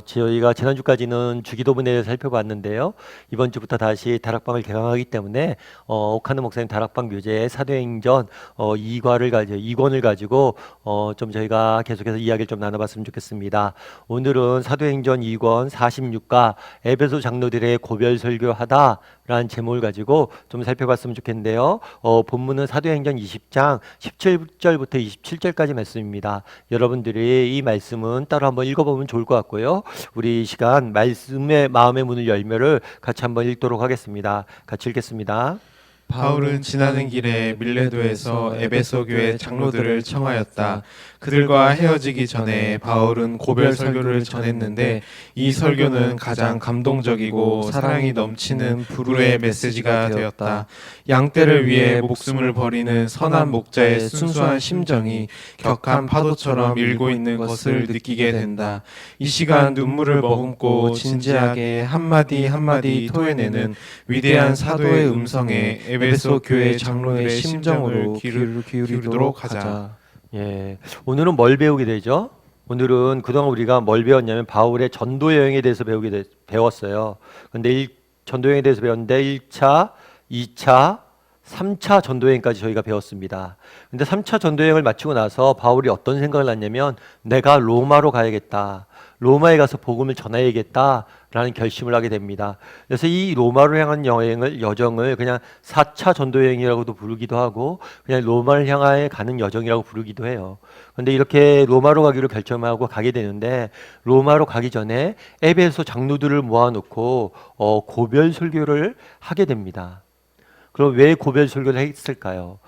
저희가 지난주까지는 주기도문에 대해서 살펴봤는데요. 이번 주부터 다시 다락방을 개강하기 때문에 옥하는 목사님 다락방 교재의 사도행전 2권을 가지고 좀 저희가 계속해서 이야기를 좀 나눠봤으면 좋겠습니다. 오늘은 사도행전 2권 46과 에베소 장로들의 고별 설교하다라는 제목을 가지고 좀 살펴봤으면 좋겠는데요. 본문은 사도행전 20장 17절부터 27절까지 말씀입니다. 여러분들이 이 말씀은 따로 한번 읽어보면 좋을 것 같고요. 우리 이 시간 말씀의 마음의 문을 열매를 같이 한번 읽도록 하겠습니다. 같이 읽겠습니다. 바울은 지나는 길에 밀레도에서 에베소 교회 장로들을 청하였다. 그들과 헤어지기 전에 바울은 고별 설교를 전했는데 이 설교는 가장 감동적이고 사랑이 넘치는 불후의 메시지가 되었다. 양떼를 위해 목숨을 버리는 선한 목자의 순수한 심정이 격한 파도처럼 밀고 있는 것을 느끼게 된다. 이 시간 눈물을 머금고 진지하게 한마디 한마디 토해내는 위대한 사도의 음성에 에베소 교회 장로의 심정으로 귀를 기울이도록 하자. 오늘은 뭘 배우게 되죠? 오늘은 그동안 우리가 뭘 배웠냐면 바울의 전도 여행에 대해서 배웠어요. 근데 전도 여행에 대해서 배웠는데 1차, 2차, 3차 전도 여행까지 저희가 배웠습니다. 근데 3차 전도 여행을 마치고 나서 바울이 어떤 생각을 했냐면 내가 로마로 가야겠다. 로마에 가서 복음을 전해야겠다라는 결심을 하게 됩니다. 그래서 이 로마로 향한 여정을 그냥 4차 전도 여행이라고도 부르기도 하고 그냥 로마를 향해 가는 여정이라고 부르기도 해요. 그런데 이렇게 로마로 가기로 결정하고 가게 되는데 로마로 가기 전에 에베소 장로들을 모아놓고 고별 설교를 하게 됩니다. 그럼 왜 고별 설교를 했을까요?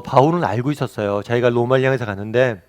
바울은 알고 있었어요. 자기가 로마를 향해서 가는데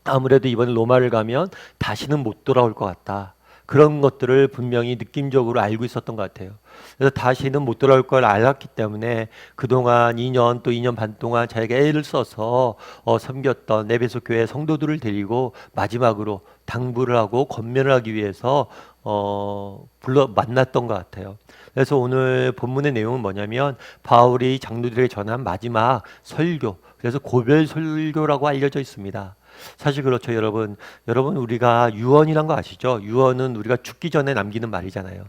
아무래도 이번에 로마를 가면 다시는 못 돌아올 것 같다. 그런 것들을 분명히 느낌적으로 알고 있었던 것 같아요. 그래서 다시는 못 돌아올 걸 알았기 때문에 그동안 2년 또 2년 반 동안 자기가 애를 써서 섬겼던 에베소 교회 성도들을 데리고 마지막으로 당부를 하고 권면을 하기 위해서 만났던 것 같아요. 그래서 오늘 본문의 내용은 뭐냐면 바울이 장로들에게 전한 마지막 설교, 그래서 고별 설교라고 알려져 있습니다. 사실 그렇죠, 여러분. 우리가 유언이란 거 아시죠? 유언은 우리가 죽기 전에 남기는 말이잖아요.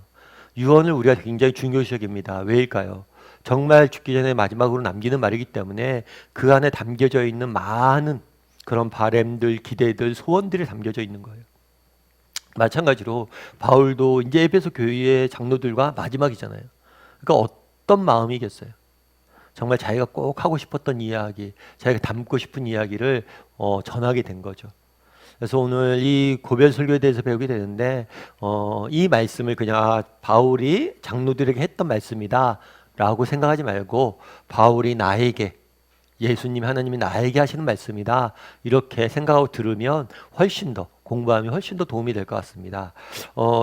유언을 우리가 굉장히 중요시 여깁니다. 왜일까요? 정말 죽기 전에 마지막으로 남기는 말이기 때문에 그 안에 담겨져 있는 많은 그런 바램들, 기대들, 소원들이 담겨져 있는 거예요. 마찬가지로 바울도 이제 에베소 교회의 장로들과 마지막이잖아요. 그러니까 어떤 마음이겠어요? 정말 자기가 꼭 하고 싶었던 이야기, 자기가 담고 싶은 이야기를 전하게 된 거죠. 그래서 오늘 이 고별 설교에 대해서 배우게 되는데 이 말씀을 그냥 바울이 장로들에게 했던 말씀이다 라고 생각하지 말고 바울이 나에게, 예수님 하나님이 나에게 하시는 말씀이다 이렇게 생각하고 들으면 공부하면 훨씬 더 도움이 될 것 같습니다.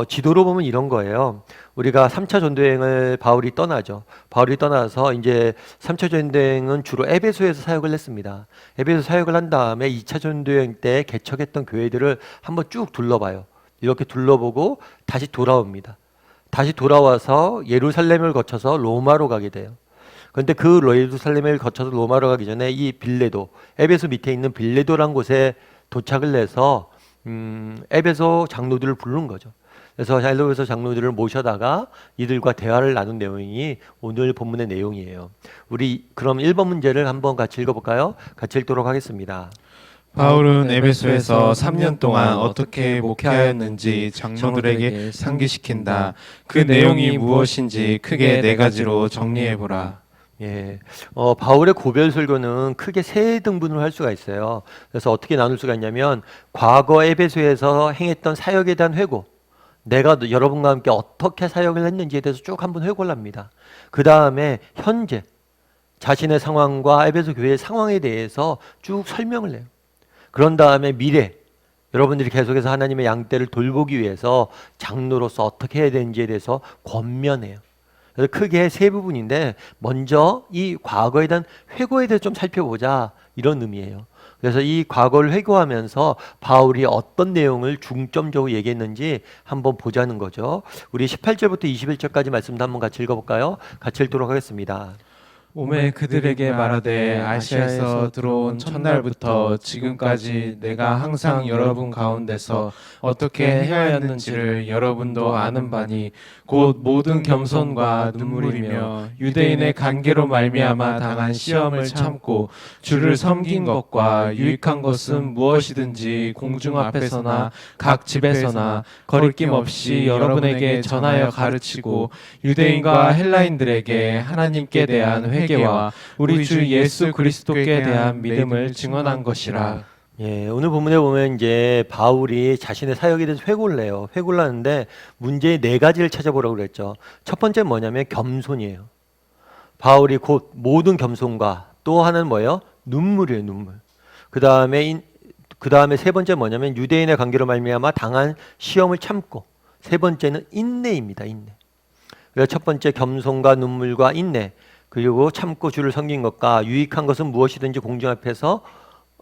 지도로 보면 이런 거예요. 우리가 3차 전도여행을 바울이 떠나죠. 바울이 떠나서 이제 3차 전도여행은 주로 에베소에서 사역을 했습니다. 에베소 사역을 한 다음에 2차 전도여행 때 개척했던 교회들을 한번 쭉 둘러봐요. 이렇게 둘러보고 다시 돌아옵니다. 다시 돌아와서 예루살렘을 거쳐서 로마로 가게 돼요. 그런데 그 예루살렘을 거쳐서 로마로 가기 전에 이 빌레도, 에베소 밑에 있는 빌레도란 곳에 도착을 해서 에베소 장로들을 부른 거죠. 그래서 에베소 장로들을 모셔다가 이들과 대화를 나눈 내용이 오늘 본문의 내용이에요. 우리 그럼 1번 문제를 한번 같이 읽어볼까요? 같이 읽도록 하겠습니다. 바울은 에베소에서 3년 동안 어떻게 목회하였는지 장로들에게 상기시킨다. 그 내용이 무엇인지 크게 네 가지로 정리해보라. 바울의 고별 설교는 크게 세 등분을 할 수가 있어요. 그래서 어떻게 나눌 수가 있냐면 과거 에베소에서 행했던 사역에 대한 회고, 내가 여러분과 함께 어떻게 사역을 했는지에 대해서 쭉 한번 회고를 합니다. 그 다음에 현재 자신의 상황과 에베소 교회의 상황에 대해서 쭉 설명을 해요. 그런 다음에 미래, 여러분들이 계속해서 하나님의 양떼를 돌보기 위해서 장로로서 어떻게 해야 되는지에 대해서 권면해요. 그래서 크게 세 부분인데 먼저 이 과거에 대한 회고에 대해서 좀 살펴보자 이런 의미예요. 그래서 이 과거를 회고하면서 바울이 어떤 내용을 중점적으로 얘기했는지 한번 보자는 거죠. 우리 18절부터 21절까지 말씀도 한번 같이 읽어볼까요? 같이 읽도록 하겠습니다. 오매 그들에게 말하되 아시아에서 들어온 첫날부터 지금까지 내가 항상 여러분 가운데서 어떻게 행하였는지를 여러분도 아는 바니 곧 모든 겸손과 눈물이며 유대인의 관계로 말미암아 당한 시험을 참고 주를 섬긴 것과 유익한 것은 무엇이든지 공중 앞에서나 각 집에서나 거리낌 없이 여러분에게 전하여 가르치고 유대인과 헬라인들에게 하나님께 대한 회개와 우리 주 예수 그리스도께 대한 믿음을 증언한 것이라. 예, 오늘 본문에 보면 이제 바울이 자신의 사역에 대해서 회고를 내요. 회고를 하는데 문제의 네 가지를 찾아보라고 그랬죠. 첫 번째는 뭐냐면 겸손이에요. 바울이 곧 모든 겸손과 또 하나는 뭐예요? 눈물이에요, 눈물. 그 다음에 세 번째 뭐냐면 유대인의 관계로 말미암아 당한 시험을 참고, 세 번째는 인내입니다, 인내. 그래서 첫 번째 겸손과 눈물과 인내, 그리고 참고 주를 섬긴 것과 유익한 것은 무엇이든지 공중 앞에서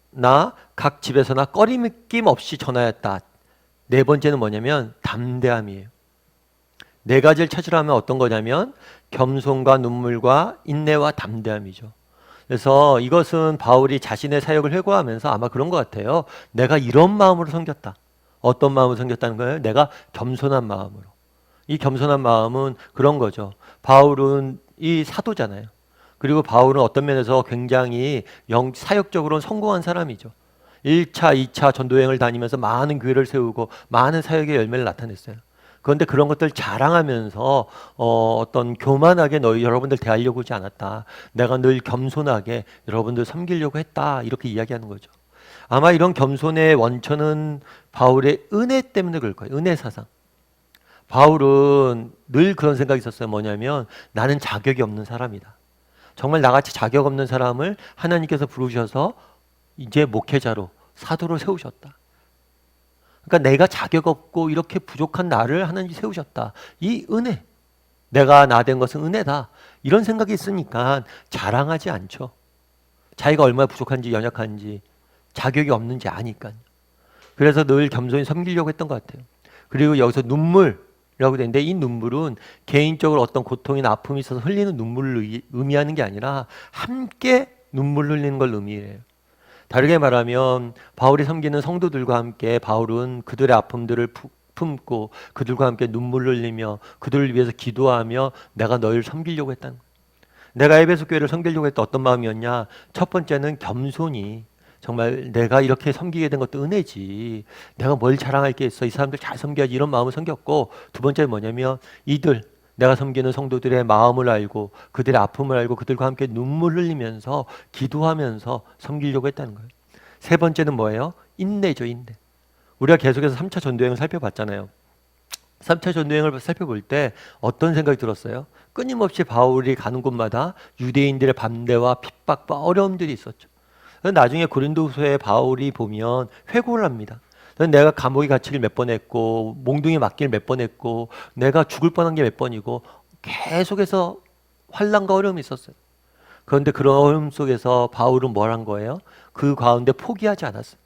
나 각 집에서나 꺼리낌 없이 전하였다. 네 번째는 뭐냐면 담대함이에요. 네 가지를 찾으려면 어떤 거냐면 겸손과 눈물과 인내와 담대함이죠. 그래서 이것은 바울이 자신의 사역을 회고하면서 아마 그런 것 같아요. 내가 이런 마음으로 섬겼다. 어떤 마음으로 섬겼다는 거예요? 내가 겸손한 마음으로. 이 겸손한 마음은 그런 거죠. 바울은 이 사도잖아요. 그리고 바울은 어떤 면에서 굉장히 사역적으로는 성공한 사람이죠. 1차, 2차 전도여행을 다니면서 많은 교회를 세우고 많은 사역의 열매를 나타냈어요. 그런데 그런 것들 자랑하면서 어떤 교만하게 여러분들 대하려고 하지 않았다. 내가 늘 겸손하게 여러분들 섬기려고 했다. 이렇게 이야기하는 거죠. 아마 이런 겸손의 원천은 바울의 은혜 때문에 그럴 거예요. 은혜 사상. 바울은 늘 그런 생각이 있었어요. 뭐냐면 나는 자격이 없는 사람이다. 정말 나같이 자격 없는 사람을 하나님께서 부르셔서 이제 목회자로, 사도로 세우셨다. 그러니까 내가 자격 없고 이렇게 부족한 나를 하나님이 세우셨다. 이 은혜, 내가 나 된 것은 은혜다. 이런 생각이 있으니까 자랑하지 않죠. 자기가 얼마나 부족한지 연약한지 자격이 없는지 아니까요. 그래서 늘 겸손히 섬기려고 했던 것 같아요. 그리고 여기서 눈물이라고 되는데 이 눈물은 개인적으로 어떤 고통이나 아픔이 있어서 흘리는 눈물을 의미하는 게 아니라 함께 눈물 흘리는 걸 의미해요. 다르게 말하면 바울이 섬기는 성도들과 함께 바울은 그들의 아픔들을 품고 그들과 함께 눈물을 흘리며 그들을 위해서 기도하며 내가 너희를 섬기려고 했다는 거예요. 내가 에베소 교회를 섬기려고 했던 어떤 마음이었냐? 첫 번째는 겸손히 정말 내가 이렇게 섬기게 된 것도 은혜지. 내가 뭘 자랑할 게 있어. 이 사람들 잘 섬겨야지. 이런 마음을 섬겼고, 두 번째는 뭐냐면 내가 섬기는 성도들의 마음을 알고 그들의 아픔을 알고 그들과 함께 눈물 흘리면서 기도하면서 섬기려고 했다는 거예요. 세 번째는 뭐예요? 인내죠, 인내. 우리가 계속해서 3차 전도여행을 살펴봤잖아요. 3차 전도여행을 살펴볼 때 어떤 생각이 들었어요? 끊임없이 바울이 가는 곳마다 유대인들의 반대와 핍박과 어려움들이 있었죠. 나중에 고린도후서에 바울이 보면 회고를 합니다. 내가 감옥에 갇히길 몇 번 했고 몽둥이 맞기를 몇 번 했고 내가 죽을 뻔한 게 몇 번이고 계속해서 환난과 어려움이 있었어요. 그런데 그런 어려움 속에서 바울은 뭘 한 거예요? 그 가운데 포기하지 않았어요.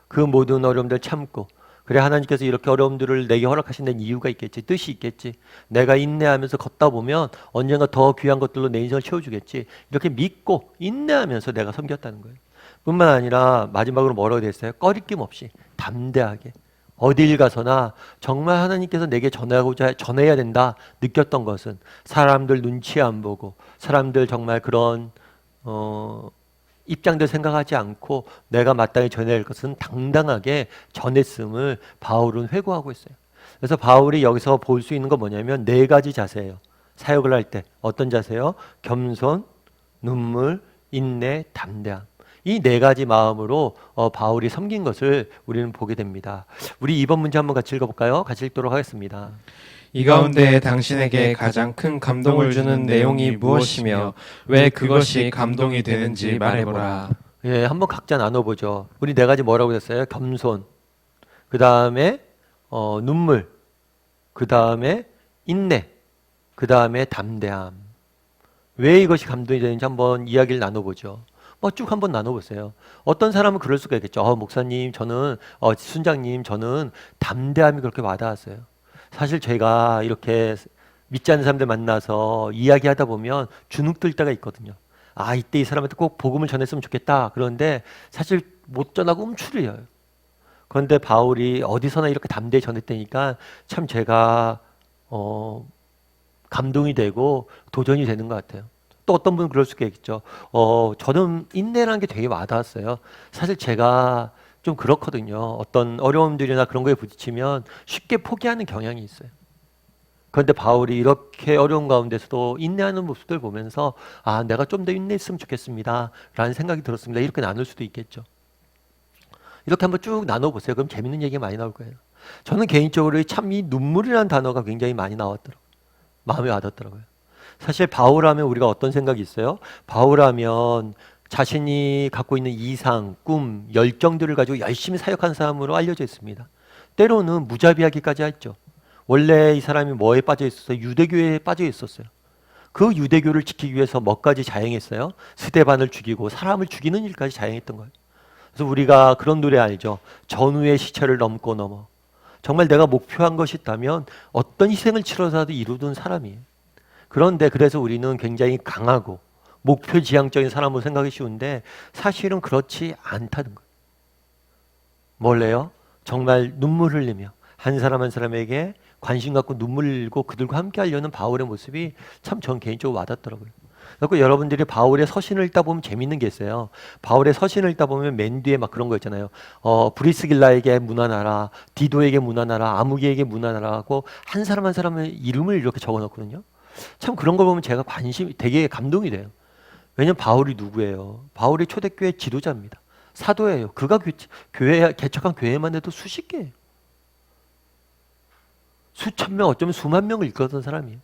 그 모든 어려움들 참고 그래 하나님께서 이렇게 어려움들을 내게 허락하신 데는 이유가 있겠지, 뜻이 있겠지. 내가 인내하면서 걷다 보면 언젠가 더 귀한 것들로 내 인생을 채워주겠지. 이렇게 믿고 인내하면서 내가 섬겼다는 거예요. 뿐만 아니라 마지막으로 뭐라고 됐어요? 꺼리낌 없이 담대하게 어딜 가서나 정말 하나님께서 내게 전해야 된다 느꼈던 것은 사람들 눈치 안 보고 사람들 정말 그런 입장들 생각하지 않고 내가 마땅히 전해야 할 것은 당당하게 전했음을 바울은 회고하고 있어요. 그래서 바울이 여기서 볼 수 있는 건 뭐냐면 네 가지 자세예요. 사역을 할 때 어떤 자세요? 겸손, 눈물, 인내, 담대함. 이 네 가지 마음으로 바울이 섬긴 것을 우리는 보게 됩니다. 우리 이번 문제 한번 같이 읽어볼까요? 같이 읽도록 하겠습니다. 이 가운데 당신에게 가장 큰 감동을 주는 내용이 무엇이며 왜 그것이 감동이 되는지 말해보라. 예, 한번 각자 나눠보죠. 우리 네 가지 뭐라고 했어요? 겸손, 그 다음에 눈물, 그 다음에 인내, 그 다음에 담대함. 왜 이것이 감동이 되는지 한번 이야기를 나눠보죠. 쭉 한번 나눠보세요. 어떤 사람은 그럴 수가 있겠죠. 목사님, 저는 순장님, 저는 담대함이 그렇게 와닿았어요. 사실 제가 이렇게 믿지 않는 사람들 만나서 이야기하다 보면 주눅 들 때가 있거든요. 아, 이때 이 사람한테 꼭 복음을 전했으면 좋겠다. 그런데 사실 못 전하고 움츠려요. 그런데 바울이 어디서나 이렇게 담대히 전했다니까 참 제가 감동이 되고 도전이 되는 것 같아요. 또 어떤 분은 그럴 수가 있겠죠. 저는 인내라는 게 되게 와닿았어요. 사실 제가 좀 그렇거든요. 어떤 어려움들이나 그런 거에 부딪히면 쉽게 포기하는 경향이 있어요. 그런데 바울이 이렇게 어려운 가운데서도 인내하는 모습들 보면서 아, 내가 좀 더 인내했으면 좋겠습니다. 라는 생각이 들었습니다. 이렇게 나눌 수도 있겠죠. 이렇게 한번 쭉 나눠보세요. 그럼 재밌는 얘기가 많이 나올 거예요. 저는 개인적으로 참 이 눈물이라는 단어가 굉장히 많이 나왔더라고요. 마음에 와닿더라고요. 사실 바울하면 우리가 어떤 생각이 있어요? 바울하면 자신이 갖고 있는 이상, 꿈, 열정들을 가지고 열심히 사역한 사람으로 알려져 있습니다. 때로는 무자비하기까지 했죠. 원래 이 사람이 뭐에 빠져 있었어요? 유대교에 빠져 있었어요. 그 유대교를 지키기 위해서 뭐까지 자행했어요? 스데반을 죽이고 사람을 죽이는 일까지 자행했던 거예요. 그래서 우리가 그런 노래 알죠? 전우의 시체를 넘고 넘어. 정말 내가 목표한 것이 있다면 어떤 희생을 치러서라도 이루던 사람이에요. 그런데 그래서 우리는 굉장히 강하고 목표 지향적인 사람으로 생각이 쉬운데 사실은 그렇지 않다는 거예요. 뭘래요? 정말 눈물 흘리며 한 사람 한 사람에게 관심 갖고 눈물 흘리고 그들과 함께 하려는 바울의 모습이 참 전 개인적으로 와닿더라고요. 그리고 여러분들이 바울의 서신을 읽다 보면 재밌는 게 있어요. 바울의 서신을 읽다 보면 맨 뒤에 막 그런 거 있잖아요. 브리스길라에게 문안하라, 디도에게 문안하라, 아무개에게 문안하라 하고 한 사람 한 사람의 이름을 이렇게 적어놓거든요. 참 그런 걸 보면 제가 관심이 되게 감동이 돼요. 왜냐면 바울이 누구예요? 바울이 초대교회 지도자입니다. 사도예요. 그가 교회 개척한 교회만 해도 수십 개예요. 수천 명, 어쩌면 수만 명을 이끌었던 사람이에요.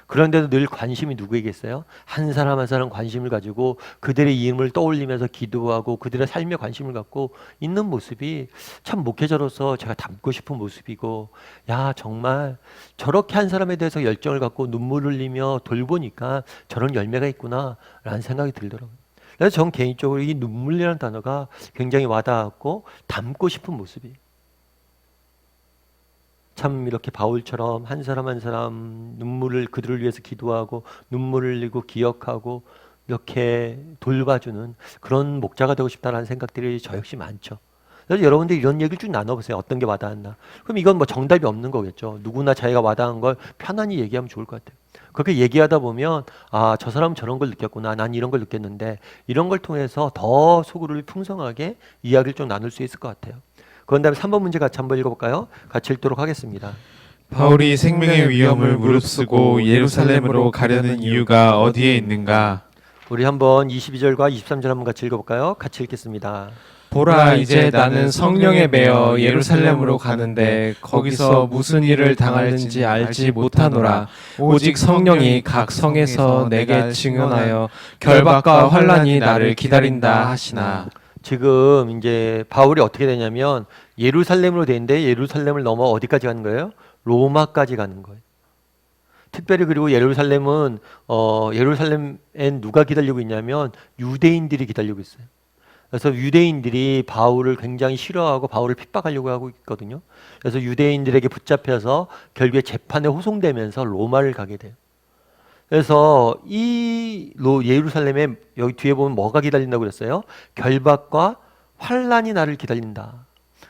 그런데도 늘 관심이 누구에게 있어요? 한 사람 한 사람 관심을 가지고 그들의 이름을 떠올리면서 기도하고 그들의 삶에 관심을 갖고 있는 모습이 참 목회자로서 제가 닮고 싶은 모습이고, 야, 정말 저렇게 한 사람에 대해서 열정을 갖고 눈물을 흘리며 돌보니까 저런 열매가 있구나 라는 생각이 들더라고요. 그래서 전 개인적으로 이 눈물이라는 단어가 굉장히 와닿았고 닮고 싶은 모습이에요. 참 이렇게 바울처럼 한 사람 한 사람 눈물을 그들을 위해서 기도하고 눈물을 흘리고 기억하고 이렇게 돌봐주는 그런 목자가 되고 싶다라는 생각들이 저 역시 많죠. 그래서 여러분들 이런 얘기를 쭉 나눠보세요. 어떤 게 와닿았나. 그럼 이건 뭐 정답이 없는 거겠죠. 누구나 자기가 와닿은 걸 편안히 얘기하면 좋을 것 같아요. 그렇게 얘기하다 보면 아, 저 사람은 저런 걸 느꼈구나. 난 이런 걸 느꼈는데 이런 걸 통해서 더 속으로 풍성하게 이야기를 좀 나눌 수 있을 것 같아요. 그런 다음에 3번 문제 같이 한번 읽어볼까요? 같이 읽도록 하겠습니다. 바울이 생명의 위험을 무릅쓰고 예루살렘으로 가려는 이유가 어디에 있는가? 우리 한번 22절과 23절 한번 같이 읽어볼까요? 같이 읽겠습니다. 보라, 이제 나는 성령에 매여 예루살렘으로 가는데 거기서 무슨 일을 당할는지 알지 못하노라. 오직 성령이 각 성에서 내게 증언하여 결박과 환난이 나를 기다린다 하시나. 지금 이제 바울이 어떻게 되냐면 예루살렘으로 되는데 예루살렘을 넘어 어디까지 가는 거예요? 로마까지 가는 거예요. 특별히 그리고 예루살렘은 예루살렘엔 누가 기다리고 있냐면 유대인들이 기다리고 있어요. 그래서 유대인들이 바울을 굉장히 싫어하고 바울을 핍박하려고 하고 있거든요. 그래서 유대인들에게 붙잡혀서 결국에 재판에 호송되면서 로마를 가게 돼요. 그래서 이 예루살렘에 여기 뒤에 보면 뭐가 기다린다고 그랬어요? 결박과 환난이 나를 기다린다.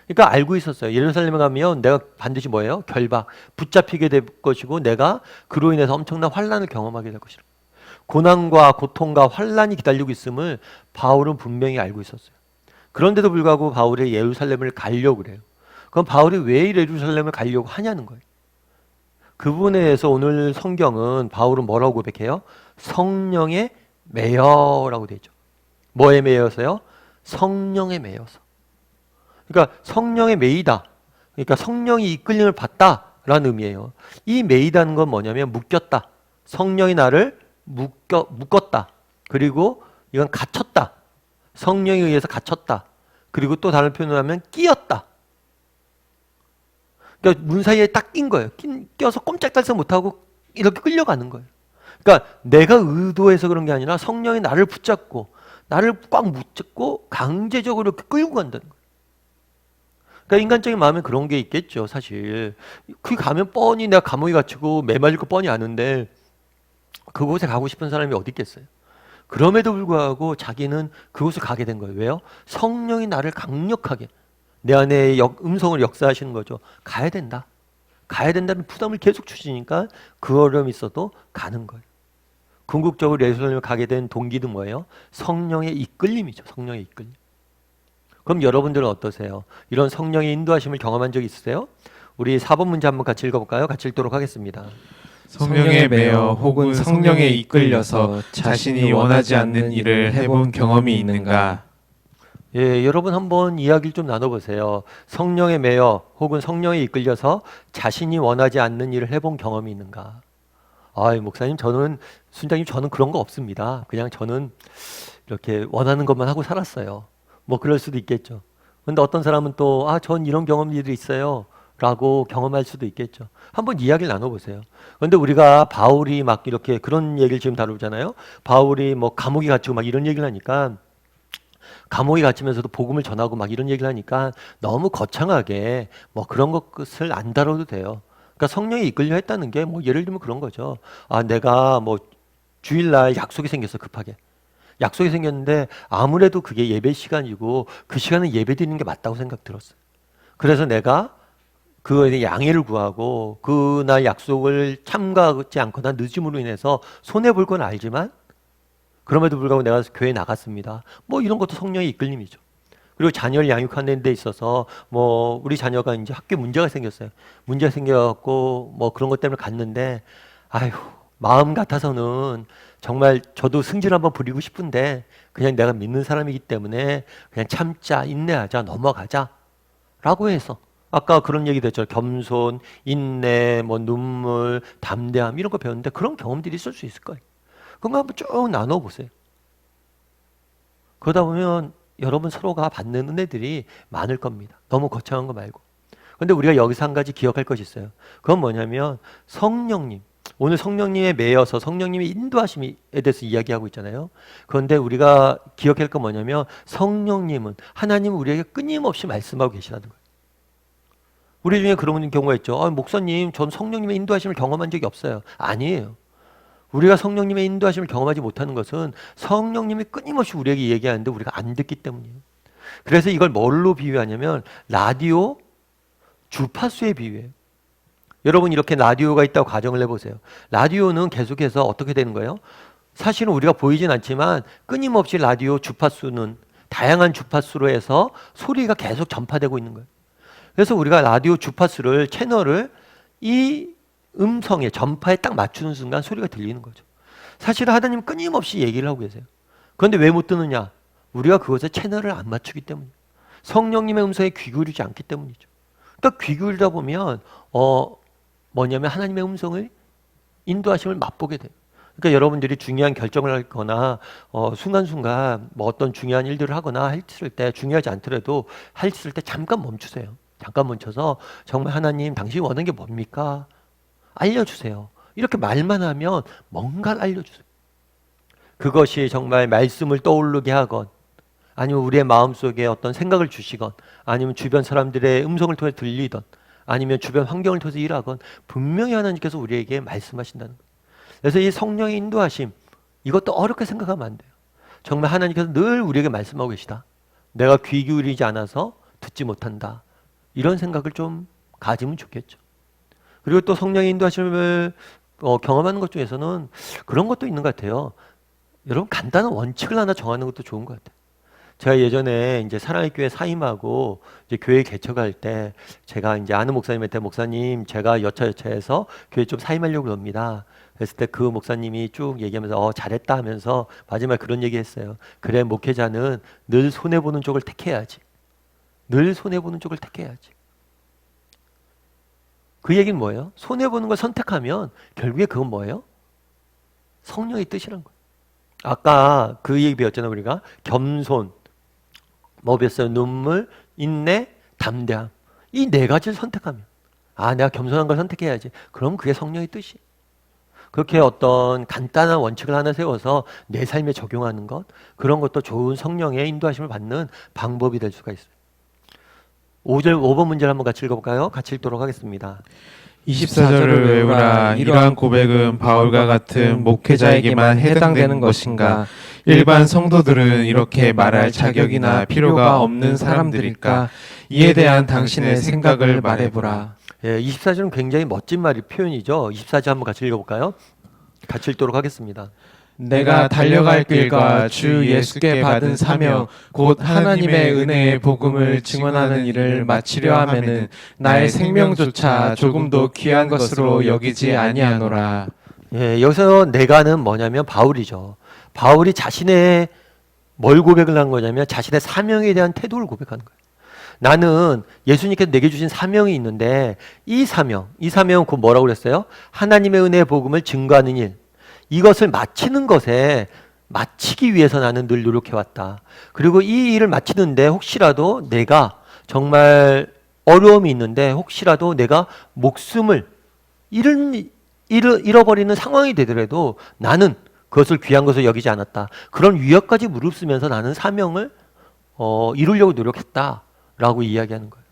그러니까 알고 있었어요. 예루살렘에 가면 내가 반드시 뭐예요? 결박, 붙잡히게 될 것이고 내가 그로 인해서 엄청난 환난을 경험하게 될 것이라. 고난과 고통과 환난이 기다리고 있음을 바울은 분명히 알고 있었어요. 그런데도 불구하고 바울이 예루살렘을 가려고 그래요. 그럼 바울이 왜 예루살렘을 가려고 하냐는 거예요. 그 부분에 대해서 오늘 성경은 바울은 뭐라고 고백해요? 성령에 매여라고 되죠. 뭐에 매여서요? 성령에 매여서. 그러니까 성령에 매이다. 그러니까 성령이 이끌림을 받다라는 의미예요. 이 매이다는 건 뭐냐면 묶였다. 성령이 나를 묶었다. 그리고 이건 갇혔다. 성령에 의해서 갇혔다. 그리고 또 다른 표현을 하면 끼었다. 그러니까 문 사이에 딱 낀 거예요. 껴서 꼼짝달싹 못하고 이렇게 끌려가는 거예요. 그러니까 내가 의도해서 그런 게 아니라 성령이 나를 붙잡고 나를 꽉 붙잡고 강제적으로 이렇게 끌고 간다는 거예요. 그러니까 인간적인 마음에 그런 게 있겠죠. 사실 그 가면 뻔히 내가 감옥에 갇히고 매맞을 거 뻔히 아는데 그곳에 가고 싶은 사람이 어디 있겠어요. 그럼에도 불구하고 자기는 그곳을 가게 된 거예요. 왜요? 성령이 나를 강력하게 내 안에 음성을 역사하시는 거죠. 가야 된다. 가야 된다는 부담을 계속 주시니까 그 어려움이 있어도 가는 거예요. 궁극적으로 예루살렘을 가게 된 동기도 뭐예요? 성령의 이끌림이죠. 성령의 이끌림. 그럼 여러분들은 어떠세요? 이런 성령의 인도하심을 경험한 적 있으세요? 우리 4번 문제 한번 같이 읽어볼까요? 같이 읽도록 하겠습니다. 성령에 매여 혹은 성령에 이끌려서 자신이 원하지 않는 일을 해본 경험이 있는가? 예, 여러분 한번 이야기를 좀 나눠보세요. 성령에 매여 혹은 성령에 이끌려서 자신이 원하지 않는 일을 해본 경험이 있는가? 아이, 목사님, 순장님, 저는 그런 거 없습니다. 그냥 저는 이렇게 원하는 것만 하고 살았어요. 뭐 그럴 수도 있겠죠. 근데 어떤 사람은 또, 전 이런 경험들이 있어요. 라고 경험할 수도 있겠죠. 한번 이야기를 나눠보세요. 근데 우리가 바울이 막 이렇게 그런 얘기를 지금 다루잖아요. 바울이 뭐 감옥에 갇히고 막 이런 얘기를 하니까 감옥에 갇히면서도 복음을 전하고 막 이런 얘기를 하니까 너무 거창하게 뭐 그런 것을 안 다뤄도 돼요. 그러니까 성령이 이끌려 했다는 게 뭐 예를 들면 그런 거죠. 내가 뭐 주일날 약속이 생겼어, 급하게. 약속이 생겼는데 아무래도 그게 예배 시간이고 그 시간은 예배 드리는 게 맞다고 생각 들었어요. 그래서 내가 그거에 양해를 구하고 그날 약속을 참가하지 않거나 늦음으로 인해서 손해볼 건 알지만 그럼에도 불구하고 내가 교회에 나갔습니다. 뭐 이런 것도 성령의 이끌림이죠. 그리고 자녀를 양육하는 데 있어서 뭐 우리 자녀가 이제 학교에 문제가 생겼어요. 문제가 생겨갖고 뭐 그런 것 때문에 갔는데 아휴, 마음 같아서는 정말 저도 승질 한번 부리고 싶은데 그냥 내가 믿는 사람이기 때문에 그냥 참자, 인내하자, 넘어가자 라고 해서 아까 그런 얘기 됐죠. 겸손, 인내, 뭐 눈물, 담대함 이런 거 배웠는데 그런 경험들이 있을 수 있을 거예요. 그런 거 한번 쭉 나눠보세요. 그러다 보면 여러분 서로가 받는 은혜들이 많을 겁니다. 너무 거창한 거 말고. 근데 우리가 여기서 한 가지 기억할 것이 있어요. 그건 뭐냐면 성령님. 오늘 성령님에 매여서 성령님의 인도하심에 대해서 이야기하고 있잖아요. 그런데 우리가 기억할 건 뭐냐면 성령님은 하나님은 우리에게 끊임없이 말씀하고 계시다는 거예요. 우리 중에 그런 경우가 있죠. 목사님, 전 성령님의 인도하심을 경험한 적이 없어요. 아니에요. 우리가 성령님의 인도하심을 경험하지 못하는 것은 성령님이 끊임없이 우리에게 얘기하는데 우리가 안 듣기 때문이에요. 그래서 이걸 뭘로 비유하냐면 라디오 주파수에 비유해요. 여러분 이렇게 라디오가 있다고 가정을 해보세요. 라디오는 계속해서 어떻게 되는 거예요? 사실은 우리가 보이진 않지만 끊임없이 라디오 주파수는 다양한 주파수로 해서 소리가 계속 전파되고 있는 거예요. 그래서 우리가 라디오 주파수를 채널을 이 음성의 전파에 딱 맞추는 순간 소리가 들리는 거죠. 사실은 하나님은 끊임없이 얘기를 하고 계세요. 그런데 왜 못 듣느냐? 우리가 그것에 채널을 안 맞추기 때문이에요. 성령님의 음성에 귀 기울이지 않기 때문이죠. 그러니까 귀 기울이다 보면 뭐냐면 하나님의 음성을 인도하심을 맛보게 돼요. 그러니까 여러분들이 중요한 결정을 하거나 순간순간 뭐 어떤 중요한 일들을 하거나 했을 때 중요하지 않더라도 했을 때 잠깐 멈추세요. 잠깐 멈춰서 정말 하나님 당신이 원하는 게 뭡니까? 알려주세요. 이렇게 말만 하면 뭔가를 알려주세요. 그것이 정말 말씀을 떠오르게 하건 아니면 우리의 마음속에 어떤 생각을 주시건 아니면 주변 사람들의 음성을 통해 들리던 아니면 주변 환경을 통해서 일하건 분명히 하나님께서 우리에게 말씀하신다는 거예요. 그래서 이 성령의 인도하심 이것도 어렵게 생각하면 안 돼요. 정말 하나님께서 늘 우리에게 말씀하고 계시다. 내가 귀 기울이지 않아서 듣지 못한다. 이런 생각을 좀 가지면 좋겠죠. 그리고 또 성령의 인도하심을 경험하는 것 중에서는 그런 것도 있는 것 같아요. 여러분 간단한 원칙을 하나 정하는 것도 좋은 것 같아요. 제가 예전에 이제 사랑의 교회 사임하고 이제 교회 개척할 때 제가 이제 아는 목사님한테 목사님 제가 여차여차해서 교회 좀 사임하려고 합니다. 그랬을 때 그 목사님이 쭉 얘기하면서 잘했다 하면서 마지막에 그런 얘기 했어요. 그래 목회자는 늘 손해보는 쪽을 택해야지. 늘 손해보는 쪽을 택해야지. 그 얘기는 뭐예요? 손해보는 걸 선택하면 결국에 그건 뭐예요? 성령의 뜻이란 거예요. 아까 그 얘기 배웠잖아요. 우리가 겸손, 뭐 배웠어요? 눈물, 인내, 담대함. 이 네 가지를 선택하면 내가 겸손한 걸 선택해야지. 그럼 그게 성령의 뜻이. 그렇게 어떤 간단한 원칙을 하나 세워서 내 삶에 적용하는 것, 그런 것도 좋은 성령의 인도하심을 받는 방법이 될 수가 있어요. 5번 문제를 한번 같이 읽어볼까요? 같이 읽도록 하겠습니다. 24절을 외우라. 이러한 고백은 바울과 같은 목회자에게만 해당되는 것인가? 일반 성도들은 이렇게 말할 자격이나 필요가 없는 사람들일까? 이에 대한 당신의 생각을 말해보라. 예, 24절은 굉장히 멋진 말이 표현이죠. 24절 한번 같이 읽어볼까요? 같이 읽도록 하겠습니다. 내가 달려갈 길과 주 예수께 받은 사명 곧 하나님의 은혜의 복음을 증언하는 일을 마치려 하면은 나의 생명조차 조금도 귀한 것으로 여기지 아니하노라. 예, 여기서 내가는 뭐냐면 바울이죠. 바울이 자신의 뭘 고백을 한 거냐면 자신의 사명에 대한 태도를 고백하는 거예요. 나는 예수님께서 내게 주신 사명이 있는데 이 사명은 곧 뭐라고 그랬어요? 하나님의 은혜의 복음을 증거하는 일. 이것을 마치는 것에 마치기 위해서 나는 늘 노력해왔다. 그리고 이 일을 마치는데 혹시라도 내가 정말 어려움이 있는데 혹시라도 내가 목숨을 잃어버리는 상황이 되더라도 나는 그것을 귀한 것으로 여기지 않았다. 그런 위협까지 무릅쓰면서 나는 사명을 이루려고 노력했다라고 이야기하는 거예요.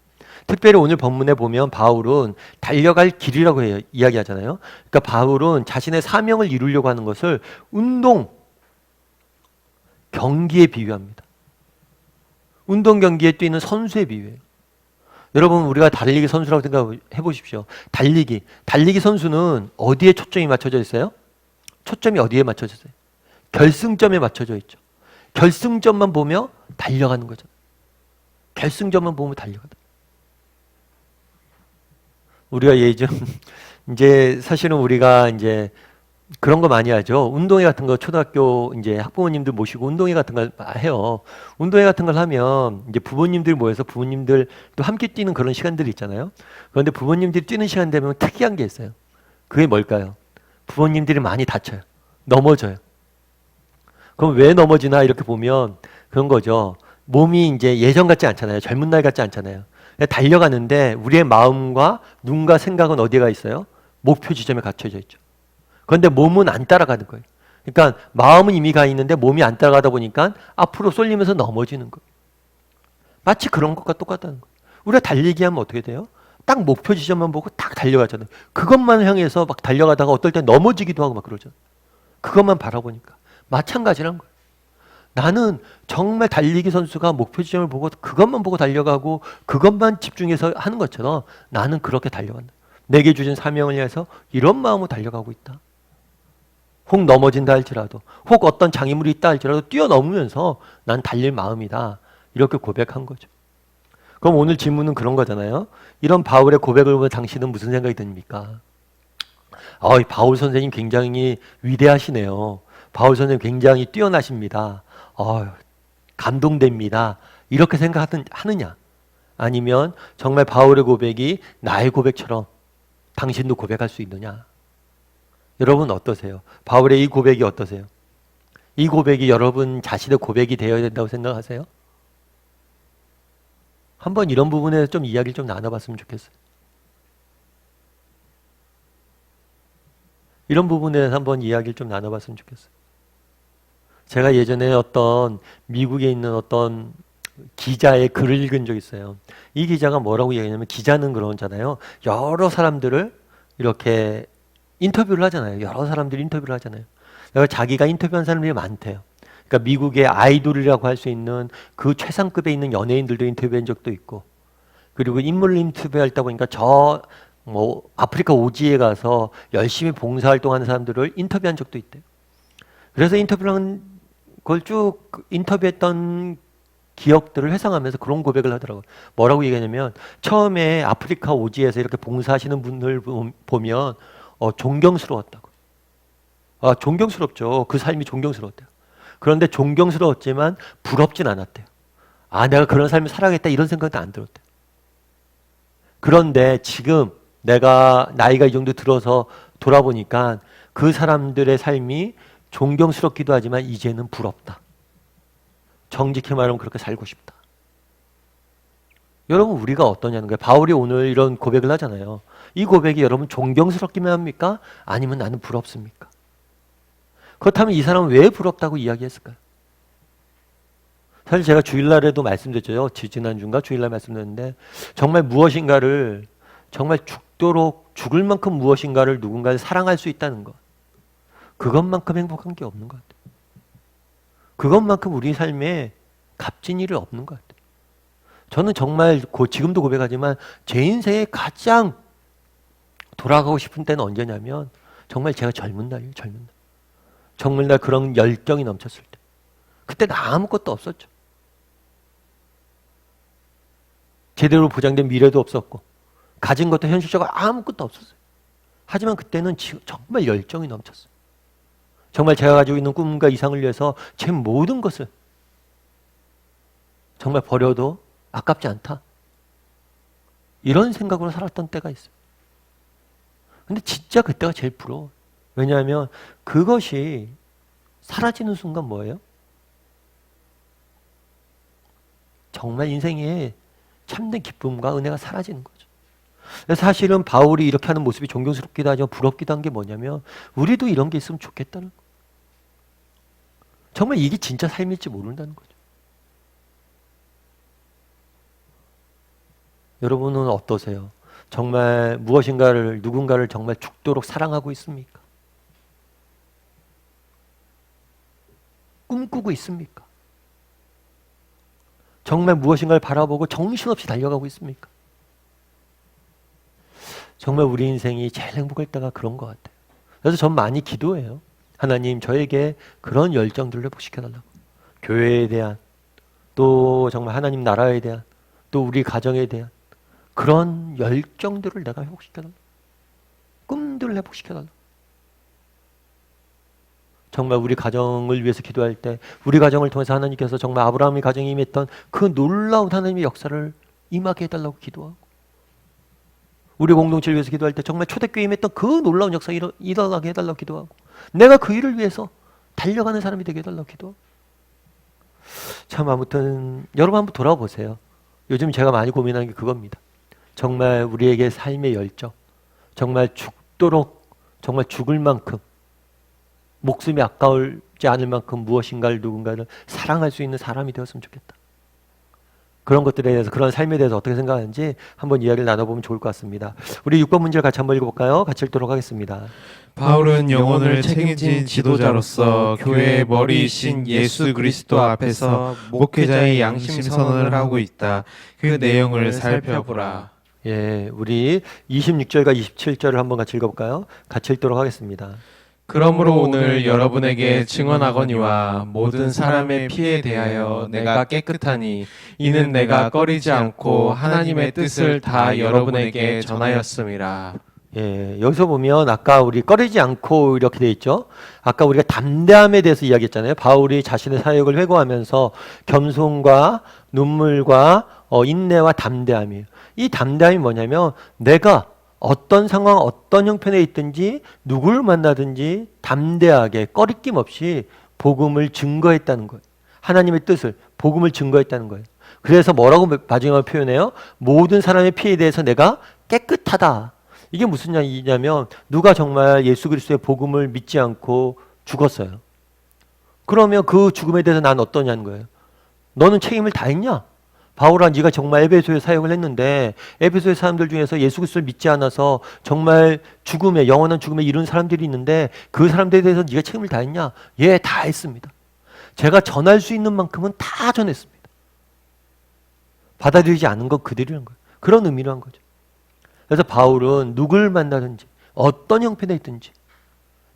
특별히 오늘 본문에 보면 바울은 달려갈 길이라고 해요. 이야기하잖아요. 그러니까 바울은 자신의 사명을 이루려고 하는 것을 운동, 경기에 비유합니다. 운동 경기에 뛰는 선수에 비유해요. 여러분 우리가 달리기 선수라고 생각해 보십시오. 달리기 선수는 어디에 초점이 맞춰져 있어요? 초점이 어디에 맞춰져 있어요? 결승점에 맞춰져 있죠. 결승점만 보며 달려가는 거죠. 결승점만 보면 달려가다. 우리가 예전 이제 사실은 우리가 이제 그런 거 많이 하죠. 운동회 같은 거 초등학교 이제 학부모님들 모시고 운동회 같은 걸 해요. 운동회 같은 걸 하면 이제 부모님들 모여서 부모님들도 함께 뛰는 그런 시간들이 있잖아요. 그런데 부모님들이 뛰는 시간 되면 특이한 게 있어요. 그게 뭘까요? 부모님들이 많이 다쳐요. 넘어져요. 그럼 왜 넘어지나 이렇게 보면 그런 거죠. 몸이 이제 예전 같지 않잖아요. 젊은 날 같지 않잖아요. 달려가는데 우리의 마음과 눈과 생각은 어디가 있어요? 목표 지점에 갖춰져 있죠. 그런데 몸은 안 따라가는 거예요. 그러니까 마음은 이미 가 있는데 몸이 안 따라가다 보니까 앞으로 쏠리면서 넘어지는 거예요. 마치 그런 것과 똑같다는 거예요. 우리가 달리기 하면 어떻게 돼요? 딱 목표 지점만 보고 딱 달려가잖아요. 그것만 향해서 막 달려가다가 어떨 때 넘어지기도 하고 막 그러죠. 그것만 바라보니까. 마찬가지란 거예요. 나는 정말 달리기 선수가 목표 지점을 보고 그것만 보고 달려가고 그것만 집중해서 하는 것처럼 나는 그렇게 달려간다. 내게 주신 사명을 위해서 이런 마음으로 달려가고 있다. 혹 넘어진다 할지라도 혹 어떤 장애물이 있다 할지라도 뛰어넘으면서 난 달릴 마음이다. 이렇게 고백한 거죠. 그럼 오늘 질문은 그런 거잖아요. 이런 바울의 고백을 보면 당신은 무슨 생각이 듭니까? 바울 선생님 굉장히 위대하시네요. 바울 선생님 굉장히 뛰어나십니다. 감동됩니다. 이렇게 생각하느냐? 아니면 정말 바울의 고백이 나의 고백처럼 당신도 고백할 수 있느냐? 여러분 어떠세요? 바울의 이 고백이 어떠세요? 이 고백이 여러분 자신의 고백이 되어야 된다고 생각하세요? 한번 이런 부분에서 좀 이야기를 좀 나눠봤으면 좋겠어요. 이런 부분에서 한번 이야기를 좀 나눠봤으면 좋겠어요. 제가 예전에 어떤 미국에 있는 어떤 기자의 글을 읽은 적이 있어요. 이 기자가 뭐라고 이야기하냐면 기자는 그러잖아요. 여러 사람들을 이렇게 인터뷰를 하잖아요. 여러 사람들이 인터뷰를 하잖아요. 그래서 자기가 인터뷰한 사람들이 많대요. 그러니까 미국의 아이돌이라고 할 수 있는 그 최상급에 있는 연예인들도 인터뷰한 적도 있고 그리고 인물을 인터뷰하다 보니까 아프리카 오지에 가서 열심히 봉사활동하는 사람들을 인터뷰한 적도 있대요. 그래서 인터뷰한 그걸 쭉 인터뷰했던 기억들을 회상하면서 그런 고백을 하더라고요. 뭐라고 얘기하냐면 처음에 아프리카 오지에서 이렇게 봉사하시는 분들 보면 존경스러웠다고. 존경스럽죠. 그 삶이 존경스러웠대요. 그런데 존경스러웠지만 부럽진 않았대요. 내가 그런 삶을 살아야겠다 이런 생각도 안 들었대요. 그런데 지금 내가 나이가 이 정도 들어서 돌아보니까 그 사람들의 삶이 존경스럽기도 하지만 이제는 부럽다. 정직히 말하면 그렇게 살고 싶다. 여러분 우리가 어떠냐는 거예요. 바울이 오늘 이런 고백을 하잖아요. 이 고백이 여러분 존경스럽기만 합니까? 아니면 나는 부럽습니까? 그렇다면 이 사람은 왜 부럽다고 이야기했을까요? 사실 제가 주일날에도 말씀드렸죠. 지난주인가 주일날 말씀드렸는데 정말 무엇인가를 정말 죽도록 죽을 만큼 무엇인가를 누군가를 사랑할 수 있다는 것. 그것만큼 행복한 게 없는 것 같아요. 그것만큼 우리 삶에 값진 일이 없는 것 같아요. 저는 정말 지금도 고백하지만 제 인생에 가장 돌아가고 싶은 때는 언제냐면 정말 제가 젊은 날이에요. 젊은 날. 젊은 날 그런 열정이 넘쳤을 때. 그때는 아무것도 없었죠. 제대로 보장된 미래도 없었고 가진 것도 현실적으로 아무것도 없었어요. 하지만 그때는 정말 열정이 넘쳤어요. 정말 제가 가지고 있는 꿈과 이상을 위해서 제 모든 것을 정말 버려도 아깝지 않다. 이런 생각으로 살았던 때가 있어요. 근데 진짜 그때가 제일 부러워요. 왜냐하면 그것이 사라지는 순간 뭐예요? 정말 인생에 참된 기쁨과 은혜가 사라지는 거죠. 사실은 바울이 이렇게 하는 모습이 존경스럽기도 하지만 부럽기도 한 게 뭐냐면 우리도 이런 게 있으면 좋겠다는 거예요. 정말 이게 진짜 삶일지 모른다는 거죠. 여러분은 어떠세요? 정말 무엇인가를 누군가를 정말 죽도록 사랑하고 있습니까? 꿈꾸고 있습니까? 정말 무엇인가를 바라보고 정신없이 달려가고 있습니까? 정말 우리 인생이 제일 행복할 때가 그런 것 같아요. 그래서 전 많이 기도해요. 하나님 저에게 그런 열정들을 회복시켜달라고. 교회에 대한 또 정말 하나님 나라에 대한 또 우리 가정에 대한 그런 열정들을 내가 회복시켜달라고. 꿈들을 회복시켜달라고. 정말 우리 가정을 위해서 기도할 때 우리 가정을 통해서 하나님께서 정말 아브라함의 가정에 임했던 그 놀라운 하나님의 역사를 임하게 해달라고 기도하고 우리 공동체를 위해서 기도할 때 정말 초대교회에 임했던 그 놀라운 역사 일어나게 해달라고 기도하고 내가 그 일을 위해서 달려가는 사람이 되게 해달라고 기도하고 참 아무튼 여러분 한번 돌아보세요. 요즘 제가 많이 고민하는 게 그겁니다. 정말 우리에게 삶의 열정 정말 죽도록 정말 죽을 만큼 목숨이 아까울지 않을 만큼 무엇인가를 누군가를 사랑할 수 있는 사람이 되었으면 좋겠다. 그런 것들에 대해서 그런 삶에 대해서 어떻게 생각하는지 한번 이야기를 나눠보면 좋을 것 같습니다. 우리 6번 문제를 같이 한번 읽어볼까요? 같이 읽도록 하겠습니다. 바울은 영혼을 책임진 지도자로서 교회의 머리이신 예수 그리스도 앞에서 목회자의 양심 선언을 하고 있다. 그 내용을 살펴보라. 예, 우리 26절과 27절을 한번 같이 읽어볼까요? 같이 읽도록 하겠습니다. 그러므로 오늘 여러분에게 증언하거니와 모든 사람의 피에 대하여 내가 깨끗하니 이는 내가 꺼리지 않고 하나님의 뜻을 다 여러분에게 전하였음이라. 예, 여기서 보면 아까 우리 꺼리지 않고 이렇게 돼 있죠. 아까 우리가 담대함에 대해서 이야기했잖아요. 바울이 자신의 사역을 회고하면서 겸손과 눈물과 인내와 담대함이에요. 이 담대함이 뭐냐면 내가 어떤 상황, 어떤 형편에 있든지 누구를 만나든지 담대하게 꺼리낌 없이 복음을 증거했다는 거예요. 하나님의 뜻을, 복음을 증거했다는 거예요. 그래서 뭐라고 마지막에 표현해요? 모든 사람의 피에 대해서 내가 깨끗하다. 이게 무슨 얘기냐면 누가 정말 예수 그리스도의 복음을 믿지 않고 죽었어요. 그러면 그 죽음에 대해서 난 어떠냐는 거예요. 너는 책임을 다했냐? 바울아, 네가 정말 에베소에 사역을 했는데 에베소의 사람들 중에서 예수 그리스도를 믿지 않아서 정말 죽음에 영원한 죽음에 이른 사람들이 있는데 그 사람들에 대해서 네가 책임을 다했냐? 예, 다 했습니다. 제가 전할 수 있는 만큼은 다 전했습니다. 받아들이지 않은 건 그들이란 거예요. 그런 의미로 한 거죠. 그래서 바울은 누굴 만나든지 어떤 형편에 있든지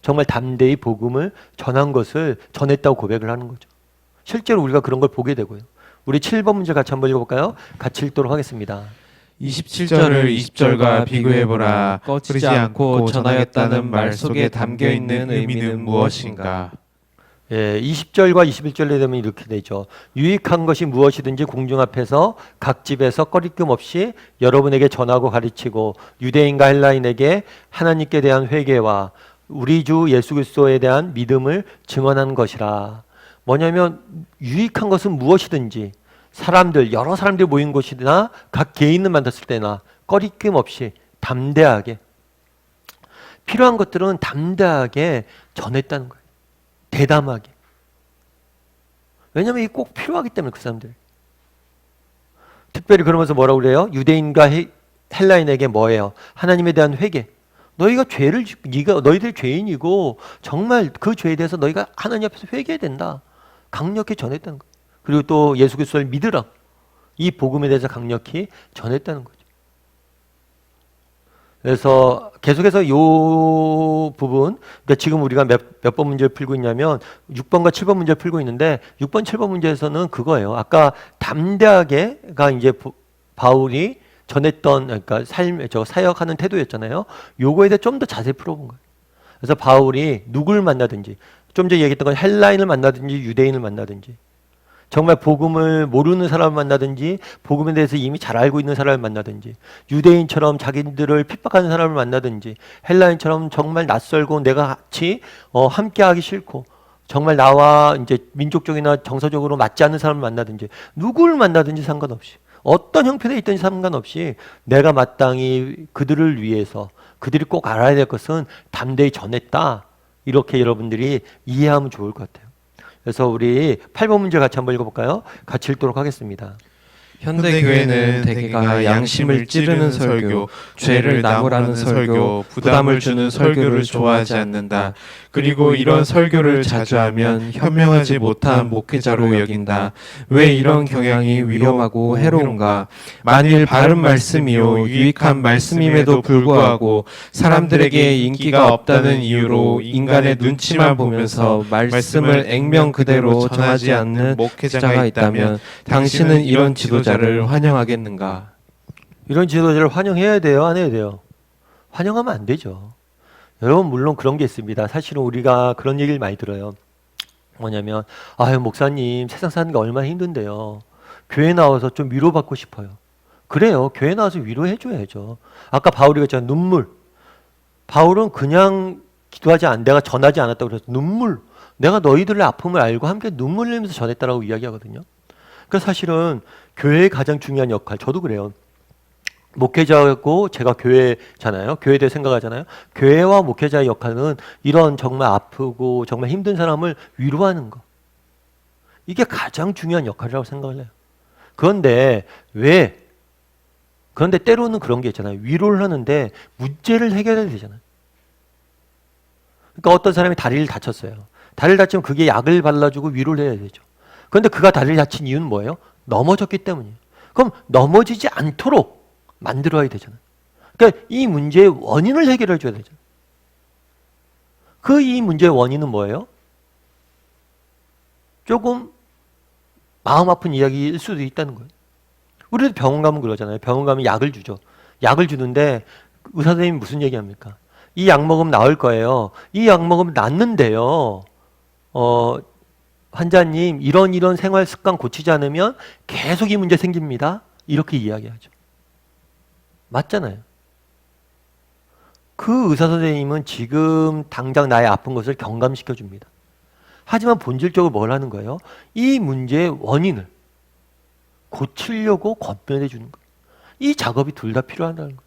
정말 담대히 복음을 전한 것을 전했다고 고백을 하는 거죠. 실제로 우리가 그런 걸 보게 되고요. 우리 7번 문제 같이 한번 읽어볼까요? 같이 읽도록 하겠습니다. 27절을 20절과 비교해보라. 꺼지지 않고 전하였다는 말 속에 담겨있는 의미는 무엇인가? 예, 20절과 21절에 되면 이렇게 되죠. 유익한 것이 무엇이든지 공중 앞에서 각 집에서 꺼리낌 없이 여러분에게 전하고 가르치고 유대인과 헬라인에게 하나님께 대한 회개와 우리 주 예수 그리스도에 대한 믿음을 증언한 것이라. 뭐냐면 유익한 것은 무엇이든지 사람들 여러 사람들이 모인 곳이나 각 개인을 만났을 때나 꺼리낌 없이 담대하게 필요한 것들은 담대하게 전했다는 거예요. 대담하게. 왜냐하면 이게 꼭 필요하기 때문에 그 사람들. 특별히 그러면서 뭐라고 그래요? 유대인과 헬라인에게 뭐예요? 하나님에 대한 회개. 너희가 너희들이 죄인이고 정말 그 죄에 대해서 너희가 하나님 앞에서 회개해야 된다. 강력히 전했다는 거예요. 그리고 또 예수 그리스도를 믿으라. 이 복음에 대해서 강력히 전했다는 거죠. 그래서 계속해서 이 부분, 그러니까 지금 우리가 몇 번 문제를 풀고 있냐면 6번과 7번 문제를 풀고 있는데 6번, 7번 문제에서는 그거예요. 아까 담대하게가 이제 바울이 전했던, 그러니까 사역하는 태도였잖아요. 요거에 대해 좀 더 자세히 풀어본 거예요. 그래서 바울이 누굴 만나든지, 좀 전에 얘기했던 건 헬라인을 만나든지 유대인을 만나든지, 정말 복음을 모르는 사람을 만나든지 복음에 대해서 이미 잘 알고 있는 사람을 만나든지, 유대인처럼 자기들을 핍박하는 사람을 만나든지, 헬라인처럼 정말 낯설고 내가 같이 함께하기 싫고 정말 나와 이제 민족적이나 정서적으로 맞지 않는 사람을 만나든지, 누구를 만나든지 상관없이, 어떤 형편에 있든지 상관없이 내가 마땅히 그들을 위해서, 그들이 꼭 알아야 될 것은 담대히 전했다. 이렇게 여러분들이 이해하면 좋을 것 같아요. 그래서 우리 8번 문제 같이 한번 읽어볼까요? 같이 읽도록 하겠습니다. 현대교회는 대개가 양심을 찌르는 설교, 죄를 나무라는 설교, 부담을 주는 설교를 좋아하지 않는다. 그리고 이런 설교를 자주 하면 현명하지 못한 목회자로 여긴다. 왜 이런 경향이 위험하고 해로운가? 만일 바른 말씀이요 유익한 말씀임에도 불구하고 사람들에게 인기가 없다는 이유로 인간의 눈치만 보면서 말씀을 액면 그대로 전하지 않는 목회자가 있다면 당신은 이런 지도자를 환영하겠는가? 이런 지도자를 환영해야 돼요? 안 해야 돼요? 환영하면 안 되죠. 여러분, 물론 그런 게 있습니다. 사실은 우리가 그런 얘기를 많이 들어요. 뭐냐면, 아유, 목사님, 세상 사는 게 얼마나 힘든데요. 교회 나와서 좀 위로받고 싶어요. 그래요. 교회 나와서 위로해줘야죠. 아까 바울이 그랬잖아요. 눈물. 바울은 그냥 내가 전하지 않았다고 그래서 눈물. 내가 너희들의 아픔을 알고 함께 눈물 흘리면서 전했다라고 이야기하거든요. 그래서 사실은 교회의 가장 중요한 역할, 저도 그래요. 목회자고 제가 교회잖아요. 교회에 대해 생각하잖아요. 교회와 목회자의 역할은 이런 정말 아프고 정말 힘든 사람을 위로하는 거. 이게 가장 중요한 역할이라고 생각을 해요. 그런데 때로는 그런 게 있잖아요. 위로를 하는데 문제를 해결해야 되잖아요. 그러니까 어떤 사람이 다리를 다쳤어요. 다리를 다치면 그게 약을 발라주고 위로를 해야 되죠. 그런데 그가 다리를 다친 이유는 뭐예요? 넘어졌기 때문이에요. 그럼 넘어지지 않도록 만들어야 되잖아요. 그러니까 이 문제의 원인을 해결해 줘야 되잖아요. 이 문제의 원인은 뭐예요? 조금 마음 아픈 이야기일 수도 있다는 거예요. 우리도 병원 가면 그러잖아요. 병원 가면 약을 주죠. 약을 주는데 의사 선생님이 무슨 얘기합니까? 이 약 먹으면 나을 거예요. 이 약 먹으면 낫는데요. 환자님, 이런 생활 습관 고치지 않으면 계속 이 문제 생깁니다. 이렇게 이야기하죠. 맞잖아요. 그 의사 선생님은 지금 당장 나의 아픈 것을 경감시켜 줍니다. 하지만 본질적으로 뭘 하는 거예요? 이 문제의 원인을 고치려고 권면해 주는 거예요. 이 작업이 둘 다 필요하다는 거예요.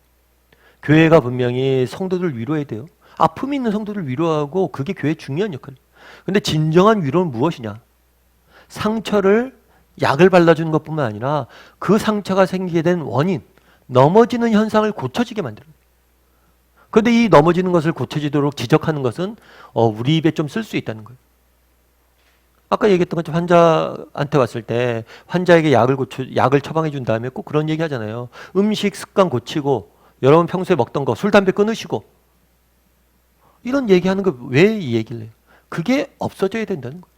교회가 분명히 성도들을 위로해야 돼요. 아픔이 있는 성도들을 위로하고 그게 교회의 중요한 역할이에요. 근데 진정한 위로는 무엇이냐? 상처를 약을 발라주는 것뿐만 아니라 그 상처가 생기게 된 원인, 넘어지는 현상을 고쳐지게 만들어요. 그런데 이 넘어지는 것을 고쳐지도록 지적하는 것은 우리 입에 좀 쓸 수 있다는 거예요. 아까 얘기했던 것처럼 환자한테 왔을 때 환자에게 약을 처방해 준 다음에 꼭 그런 얘기 하잖아요. 음식 습관 고치고 여러분 평소에 먹던 거 술, 담배 끊으시고 이런 얘기하는 거 왜 이 얘기를 해요? 그게 없어져야 된다는 거예요.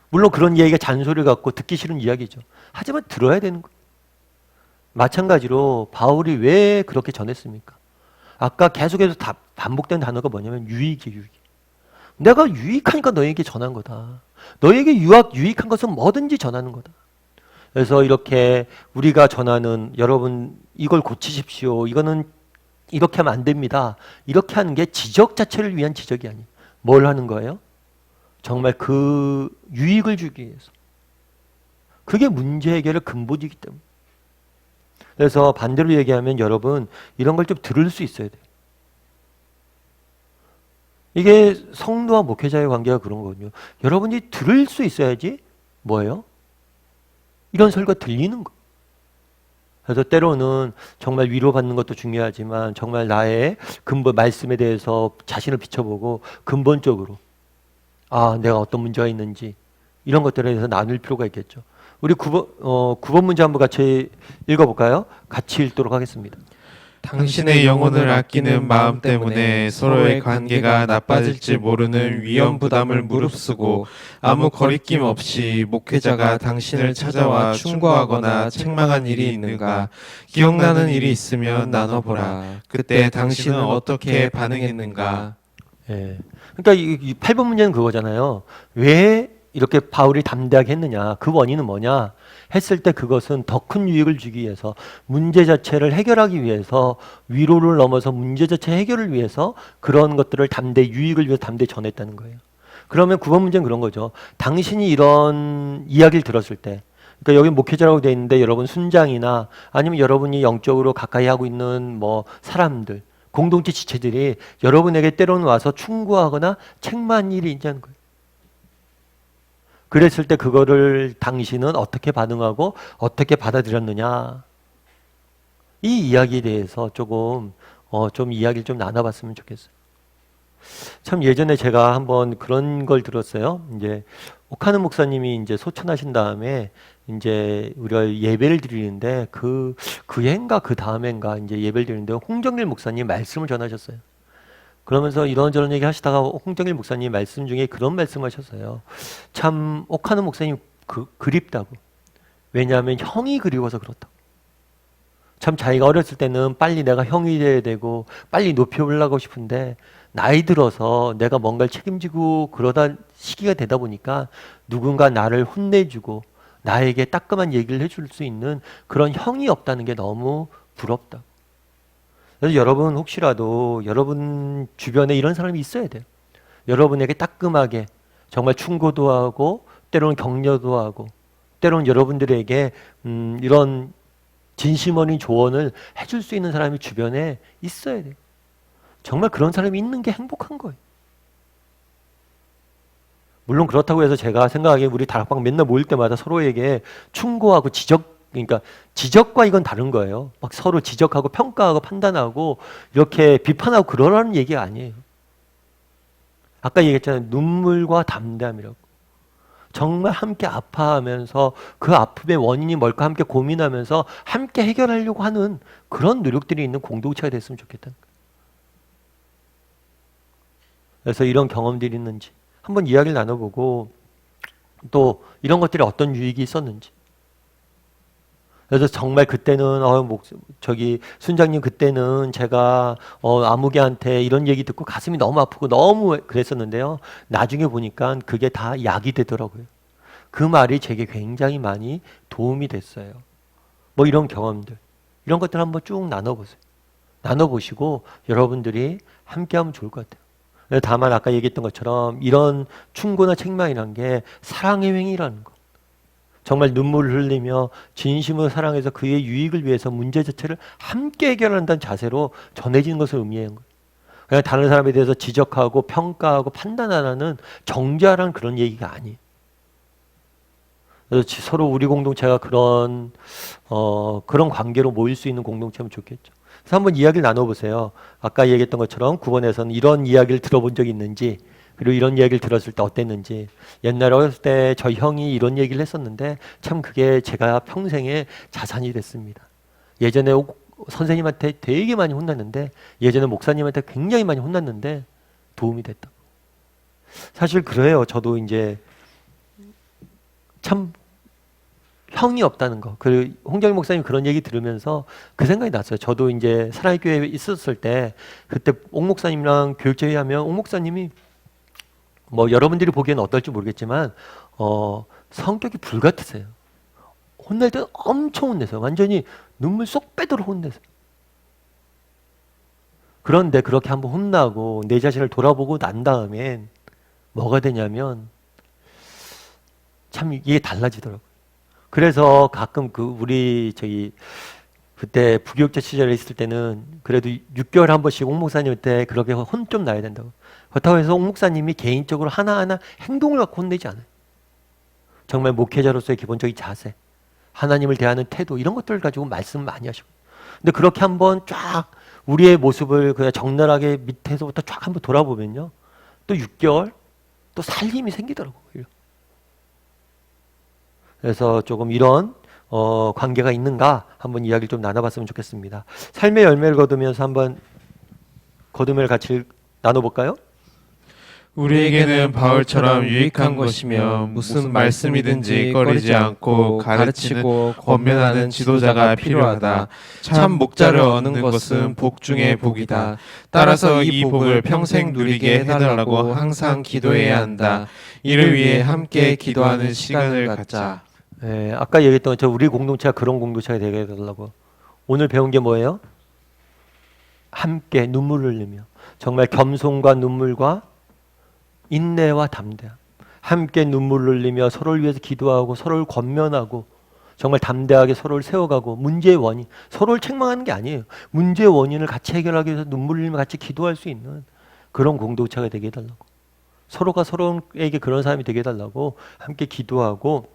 물론 그런 이야기가 잔소리 같고 듣기 싫은 이야기죠. 하지만 들어야 되는 거예요. 마찬가지로 바울이 왜 그렇게 전했습니까? 아까 계속해서 반복된 단어가 뭐냐면 유익이에요. 유익. 내가 유익하니까 너에게 전한 거다. 너에게 유익한 것은 뭐든지 전하는 거다. 그래서 이렇게 우리가 전하는, 여러분 이걸 고치십시오. 이거는 이렇게 하면 안 됩니다. 이렇게 하는 게 지적 자체를 위한 지적이 아니에요. 뭘 하는 거예요? 정말 그 유익을 주기 위해서. 그게 문제 해결의 근본이기 때문에. 그래서 반대로 얘기하면 여러분 이런 걸 좀 들을 수 있어야 돼요. 이게 성도와 목회자의 관계가 그런 거거든요. 여러분이 들을 수 있어야지 뭐예요? 이런 설교가 들리는 거. 그래서 때로는 정말 위로받는 것도 중요하지만 정말 나의 근본 말씀에 대해서 자신을 비춰보고 근본적으로 내가 어떤 문제가 있는지 이런 것들에 대해서 나눌 필요가 있겠죠. 우리 9번 문제 한번 같이 읽어볼까요? 같이 읽도록 하겠습니다. 당신의 영혼을 아끼는 마음 때문에 서로의 관계가 나빠질지 모르는 위험 부담을 무릅쓰고 아무 거리낌 없이 목회자가 당신을 찾아와 충고하거나 책망한 일이 있는가? 기억나는 일이 있으면 나눠보라. 그때 당신은 어떻게 반응했는가? 예. 그러니까 이 8번 문제는 그거잖아요. 왜 이렇게 바울이 담대하게 했느냐? 그 원인은 뭐냐? 했을 때 그것은 더 큰 유익을 주기 위해서 문제 자체를 해결하기 위해서 위로를 넘어서 문제 자체 해결을 위해서 그런 것들을 유익을 위해서 담대히 전했다는 거예요. 그러면 9번 문제는 그런 거죠. 당신이 이런 이야기를 들었을 때 그러니까 여기 목회자라고 되어 있는데 여러분 순장이나 아니면 여러분이 영적으로 가까이 하고 있는 뭐 사람들 공동체 지체들이 여러분에게 때로는 와서 충고하거나 책망한 일이 있냐는 거예요. 그랬을 때 그거를 당신은 어떻게 반응하고 어떻게 받아들였느냐. 이 이야기에 대해서 좀 이야기를 좀 나눠봤으면 좋겠어요. 참 예전에 제가 한번 그런 걸 들었어요. 이제 옥하는 목사님이 이제 소천하신 다음에 이제 우리가 예배를 드리는데 그 해인가 그 다음엔가 이제 예배를 드리는데 홍정길 목사님 말씀을 전하셨어요. 그러면서 이런저런 얘기 하시다가 홍정일 목사님 말씀 중에 그런 말씀하셨어요. 참 옥하는 목사님 그립다고. 왜냐하면 형이 그리워서 그렇다고. 참 자기가 어렸을 때는 빨리 내가 형이 돼야 되고 빨리 높이 올라가고 싶은데 나이 들어서 내가 뭔가를 책임지고 그러다 시기가 되다 보니까 누군가 나를 혼내주고 나에게 따끔한 얘기를 해줄 수 있는 그런 형이 없다는 게 너무 부럽다. 그래서 여러분 혹시라도 여러분 주변에 이런 사람이 있어야 돼요. 여러분에게 따끔하게 정말 충고도 하고 때로는 격려도 하고 때로는 여러분들에게 이런 진심 어린 조언을 해줄 수 있는 사람이 주변에 있어야 돼요. 정말 그런 사람이 있는 게 행복한 거예요. 물론 그렇다고 해서 제가 생각하기에 우리 다락방 맨날 모일 때마다 서로에게 충고하고 그러니까 지적과 이건 다른 거예요. 막 서로 지적하고 평가하고 판단하고 이렇게 비판하고 그러라는 얘기가 아니에요. 아까 얘기했잖아요. 눈물과 담대함이라고. 정말 함께 아파하면서 그 아픔의 원인이 뭘까 함께 고민하면서 함께 해결하려고 하는 그런 노력들이 있는 공동체가 됐으면 좋겠다는 거예요. 그래서 이런 경험들이 있는지 한번 이야기를 나눠보고 또 이런 것들이 어떤 유익이 있었는지. 그래서 정말 그때는 순장님 그때는 제가 아무개한테 이런 얘기 듣고 가슴이 너무 아프고 너무 그랬었는데요. 나중에 보니까 그게 다 약이 되더라고요. 그 말이 제게 굉장히 많이 도움이 됐어요. 뭐 이런 경험들 이런 것들 한번 쭉 나눠보세요. 나눠보시고 여러분들이 함께하면 좋을 것 같아요. 다만 아까 얘기했던 것처럼 이런 충고나 책망이란 게 사랑의 행위라는 거. 정말 눈물을 흘리며 진심으로 사랑해서 그의 유익을 위해서 문제 자체를 함께 해결한다는 자세로 전해지는 것을 의미하는 거예요. 그냥 다른 사람에 대해서 지적하고 평가하고 판단하라는 정죄하라는 그런 얘기가 아니에요. 그래서 서로 우리 공동체가 그런 관계로 모일 수 있는 공동체면 좋겠죠. 그래서 한번 이야기를 나눠보세요. 아까 얘기했던 것처럼 9번에서는 이런 이야기를 들어본 적이 있는지 그리고 이런 이야기를 들었을 때 어땠는지 옛날에 어렸을 때 저 형이 이런 얘기를 했었는데 참 그게 제가 평생의 자산이 됐습니다. 예전에 선생님한테 되게 많이 혼났는데 예전에 목사님한테 굉장히 많이 혼났는데 도움이 됐다. 사실 그래요. 저도 이제 참 형이 없다는 거. 그 홍정일 목사님 그런 얘기 들으면서 그 생각이 났어요. 저도 이제 사랑의 교회에 있었을 때 그때 옥 목사님이랑 교육제회 하면 옥 목사님이 뭐 여러분들이 보기에는 어떨지 모르겠지만 성격이 불같으세요. 혼낼 때는 엄청 혼내세요. 완전히 눈물 쏙 빼도록 혼내세요. 그런데 그렇게 한번 혼나고 내 자신을 돌아보고 난 다음엔 뭐가 되냐면 참 이게 달라지더라고요. 그래서 가끔 우리 그때 부교육자 시절에 있을 때는 그래도 6개월에 한 번씩 옥 목사님한테 그렇게 혼 좀 나야 된다고. 그렇다고 해서 옥 목사님이 개인적으로 하나하나 행동을 갖고 혼내지 않아요. 정말 목회자로서의 기본적인 자세. 하나님을 대하는 태도 이런 것들 가지고 말씀 많이 하시고. 근데 그렇게 한번 쫙 우리의 모습을 그냥 적나라하게 밑에서부터 쫙 한번 돌아보면요. 또 6개월 또 살 힘이 생기더라고요. 그래서 조금 이런 관계가 있는가 한번 이야기를 좀 나눠봤으면 좋겠습니다. 삶의 열매를 거두면서 한번 거둠을 같이 나눠볼까요? 우리에게는 바울처럼 유익한 것이며 무슨 말씀이든지 꺼리지 않고 가르치고 권면하는 지도자가 필요하다. 참 목자를 얻는 것은 복 중에 복이다. 따라서 이 복을 평생 누리게 해달라고 항상 기도해야 한다. 이를 위해 함께 기도하는 시간을 갖자. 네, 아까 얘기했던 저 우리 공동체가 그런 공동체가 되게 해달라고. 오늘 배운 게 뭐예요? 함께 눈물을 흘리며 정말 겸손과 눈물과 인내와 담대함, 함께 눈물을 흘리며 서로를 위해서 기도하고 서로를 권면하고 정말 담대하게 서로를 세워가고 문제의 원인, 서로를 책망하는 게 아니에요. 문제의 원인을 같이 해결하기 위해서 눈물을 흘리며 같이 기도할 수 있는 그런 공동체가 되게 해달라고. 서로가 서로에게 그런 사람이 되게 해달라고 함께 기도하고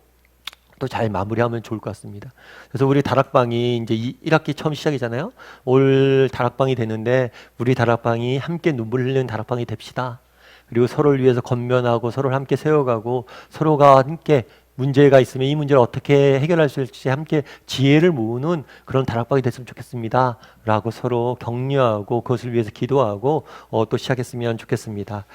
또 잘 마무리하면 좋을 것 같습니다. 그래서 우리 다락방이 이제 1학기 처음 시작이잖아요. 올 다락방이 되는데 우리 다락방이 함께 눈물 흘리는 다락방이 됩시다. 그리고 서로를 위해서 권면하고 서로를 함께 세워가고 서로가 함께 문제가 있으면 이 문제를 어떻게 해결할 수 있을지 함께 지혜를 모으는 그런 다락방이 됐으면 좋겠습니다. 라고 서로 격려하고 그것을 위해서 기도하고 또 시작했으면 좋겠습니다.